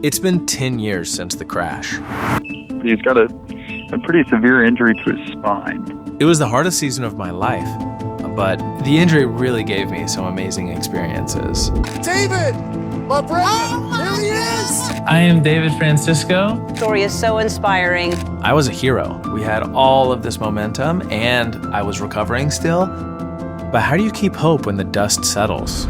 It's been 10 years since the crash. He's got a pretty severe injury to his spine. It was the hardest season of my life, but the injury really gave me some amazing experiences. David! My brother! There he is! I am David Francisco. The story is so inspiring. I was a hero. We had all of this momentum, and I was recovering still. But how do you keep hope when the dust settles?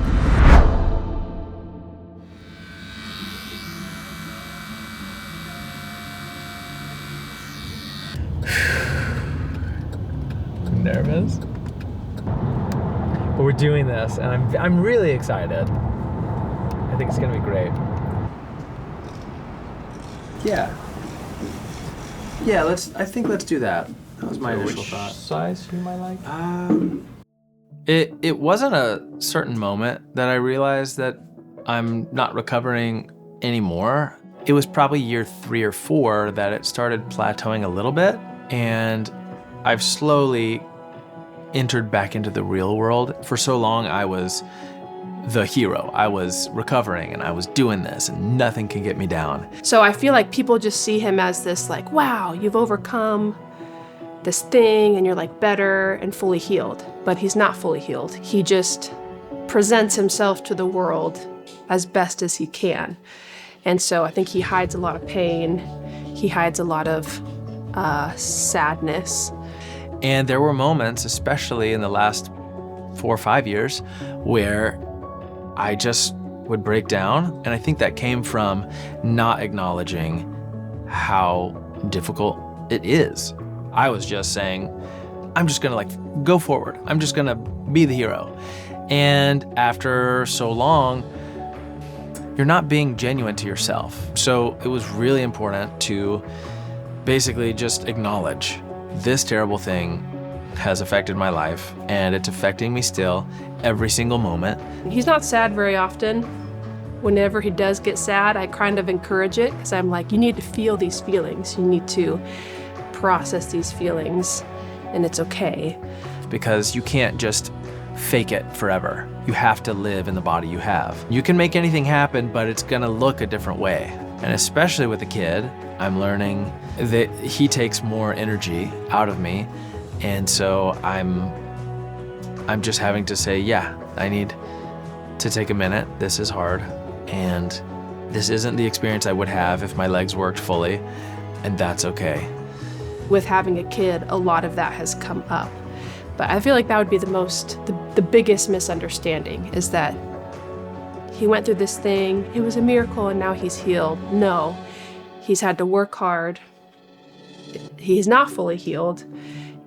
Nervous? But we're doing this, and I'm really excited. I think it's gonna be great. Yeah, I think let's do that. That was my initial thought. Size you might like? It wasn't a certain moment that I realized that I'm not recovering anymore. It was probably year 3 or 4 that it started plateauing a little bit, and I've slowly entered back into the real world. For so long, I was the hero. I was recovering and I was doing this and nothing can get me down. So I feel like people just see him as this like, wow, you've overcome this thing and you're like better and fully healed. But he's not fully healed. He just presents himself to the world as best as he can. And so I think he hides a lot of pain. He hides a lot of sadness. And there were moments, especially in the last 4 or 5 years, where I just would break down. And I think that came from not acknowledging how difficult it is. I was just saying, I'm just gonna go forward. I'm just gonna be the hero. And after so long, you're not being genuine to yourself. So it was really important to basically just acknowledge this terrible thing has affected my life, and it's affecting me still every single moment. He's not sad very often. Whenever he does get sad, I kind of encourage it because I'm like, you need to feel these feelings. You need to process these feelings, and it's okay. Because you can't just fake it forever. You have to live in the body you have. You can make anything happen, but it's gonna look a different way. And especially with a kid, I'm learning that he takes more energy out of me. And so I'm just having to say, yeah, I need to take a minute. This is hard. And this isn't the experience I would have if my legs worked fully. And that's okay. With having a kid, a lot of that has come up. But I feel like that would be the biggest misunderstanding is that he went through this thing, it was a miracle, and now he's healed. No, he's had to work hard. He's not fully healed,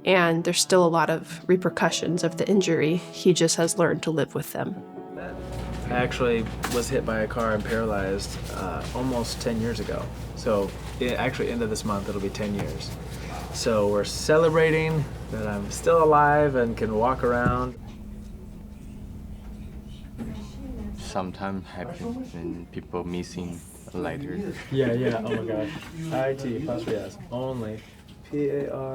and there's still a lot of repercussions of the injury. He just has learned to live with them. I actually was hit by a car and paralyzed almost 10 years ago. So actually, end of this month, it'll be 10 years. So we're celebrating that I'm still alive and can walk around. Sometimes happens when people missing a letter. Yeah, oh my gosh. IT+S, only. PERMANENT.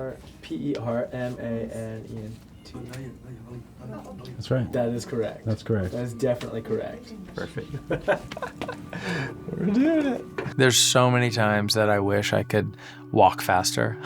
That's right. That is correct. That's correct. That is definitely correct. Perfect. We're doing it. There's so many times that I wish I could walk faster.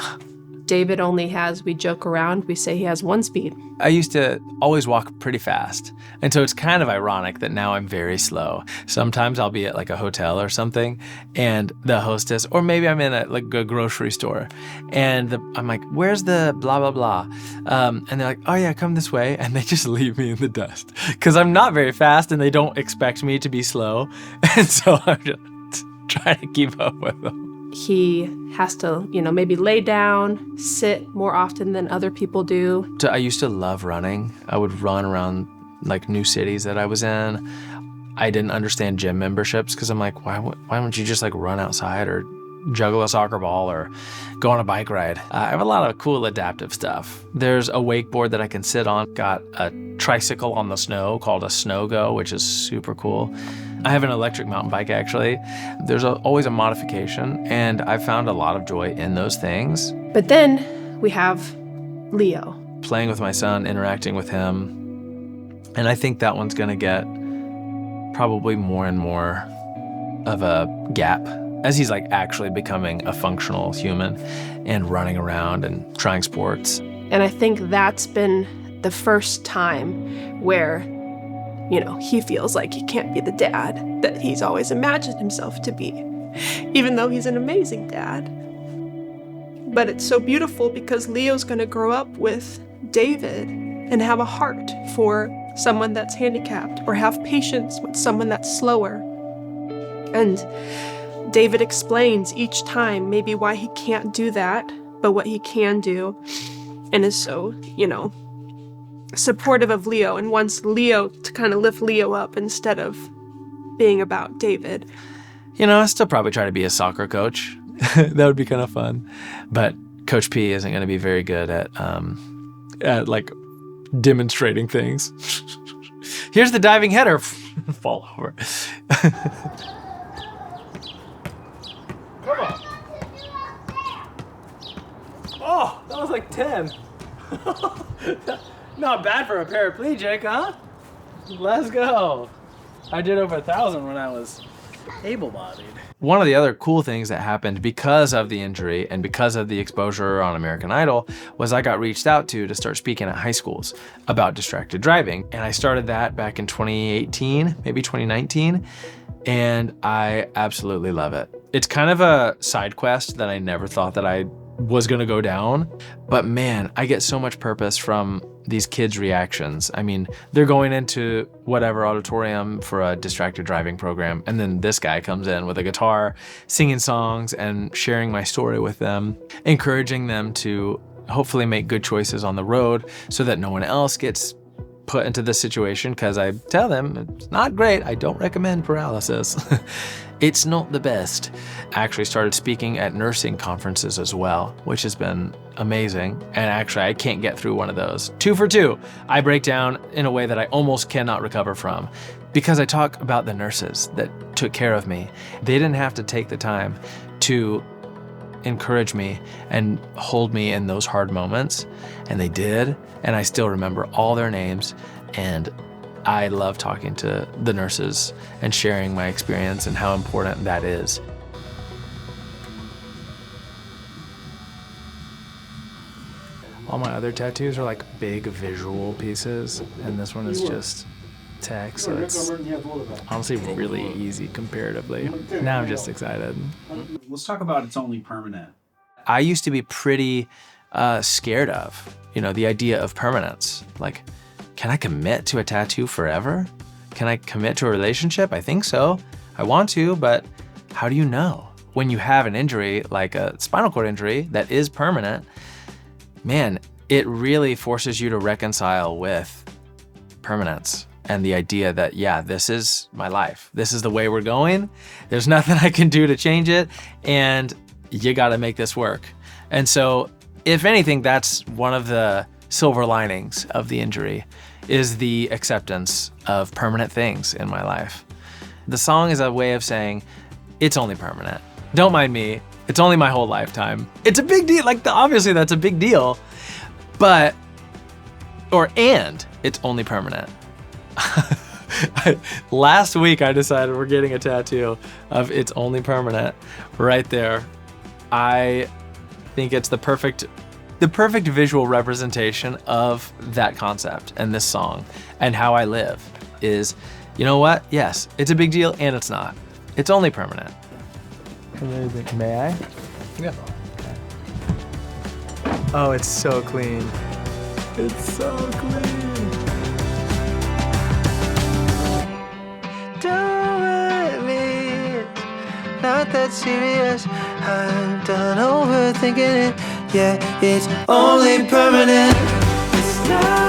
David only has, we joke around, we say he has 1 speed. I used to always walk pretty fast. And so it's kind of ironic that now I'm very slow. Sometimes I'll be at like a hotel or something and the hostess, or maybe I'm in a grocery store and I'm like, where's the blah, blah, blah? And they're like, oh yeah, come this way. And they just leave me in the dust because I'm not very fast and they don't expect me to be slow. And so I'm just trying to keep up with them. He has to, maybe lay down, sit more often than other people do. So I used to love running. I would run around like new cities that I was in. I didn't understand gym memberships because I'm like, why don't you just like run outside or juggle a soccer ball or go on a bike ride? I have a lot of cool adaptive stuff. There's a wakeboard that I can sit on. Got a tricycle on the snow called a Snow Go, which is super cool. I have an electric mountain bike, actually. There's always a modification, and I found a lot of joy in those things. But then we have Leo. Playing with my son, interacting with him, and I think that one's gonna get probably more and more of a gap as he's like actually becoming a functional human and running around and trying sports. And I think that's been the first time where, you know, he feels like he can't be the dad that he's always imagined himself to be, even though he's an amazing dad. But it's so beautiful because Leo's going to grow up with David and have a heart for someone that's handicapped or have patience with someone that's slower. And David explains each time maybe why he can't do that, but what he can do, and is so, you know, supportive of Leo and wants Leo to kind of lift Leo up instead of being about David. You know, I still probably try to be a soccer coach. That would be kind of fun. But Coach P isn't going to be very good at like demonstrating things. Here's the diving header. Fall over. Come on. Oh, that was like 10. Not bad for a paraplegic, huh? Let's go. I did over 1,000 when I was able-bodied. One of the other cool things that happened because of the injury and because of the exposure on American Idol was I got reached out to start speaking at high schools about distracted driving. And I started that back in 2018, maybe 2019. And I absolutely love it. It's kind of a side quest that I never thought that I was gonna go down. But man, I get so much purpose from these kids' reactions. I mean, they're going into whatever auditorium for a distracted driving program, and then this guy comes in with a guitar, singing songs and sharing my story with them, encouraging them to hopefully make good choices on the road so that no one else gets put into this situation, because I tell them it's not great. I don't recommend paralysis. It's not the best. I actually started speaking at nursing conferences as well, which has been amazing. And actually, I can't get through one of those. 2 for 2. I break down in a way that I almost cannot recover from because I talk about the nurses that took care of me. They didn't have to take the time to encourage me and hold me in those hard moments, and they did. And I still remember all their names, and I love talking to the nurses and sharing my experience and how important that is. All my other tattoos are like big visual pieces, and this one is just text, so it's honestly really easy comparatively. Now I'm just excited. Let's talk about It's Only Permanent. I used to be pretty scared of, the idea of permanence. Like, can I commit to a tattoo forever? Can I commit to a relationship? I think so. I want to, but how do you know? When you have an injury, like a spinal cord injury that is permanent, man, it really forces you to reconcile with permanence and the idea that, yeah, this is my life. This is the way we're going. There's nothing I can do to change it, and you gotta make this work. And so, if anything, that's one of the silver linings of the injury, is the acceptance of permanent things in my life. The song is a way of saying, it's only permanent. Don't mind me, it's only my whole lifetime. It's a big deal, obviously that's a big deal, and it's only permanent. Last week I decided we're getting a tattoo of It's Only Permanent right there. I think it's the perfect visual representation of that concept and this song and how I live is, you know what? Yes, it's a big deal and it's not. It's only permanent. Amazing. May I? Yeah. Oh, it's so clean. It's so clean. Don't let me, it's not that serious. I'm done overthinking it. Yeah, it's only permanent. It's not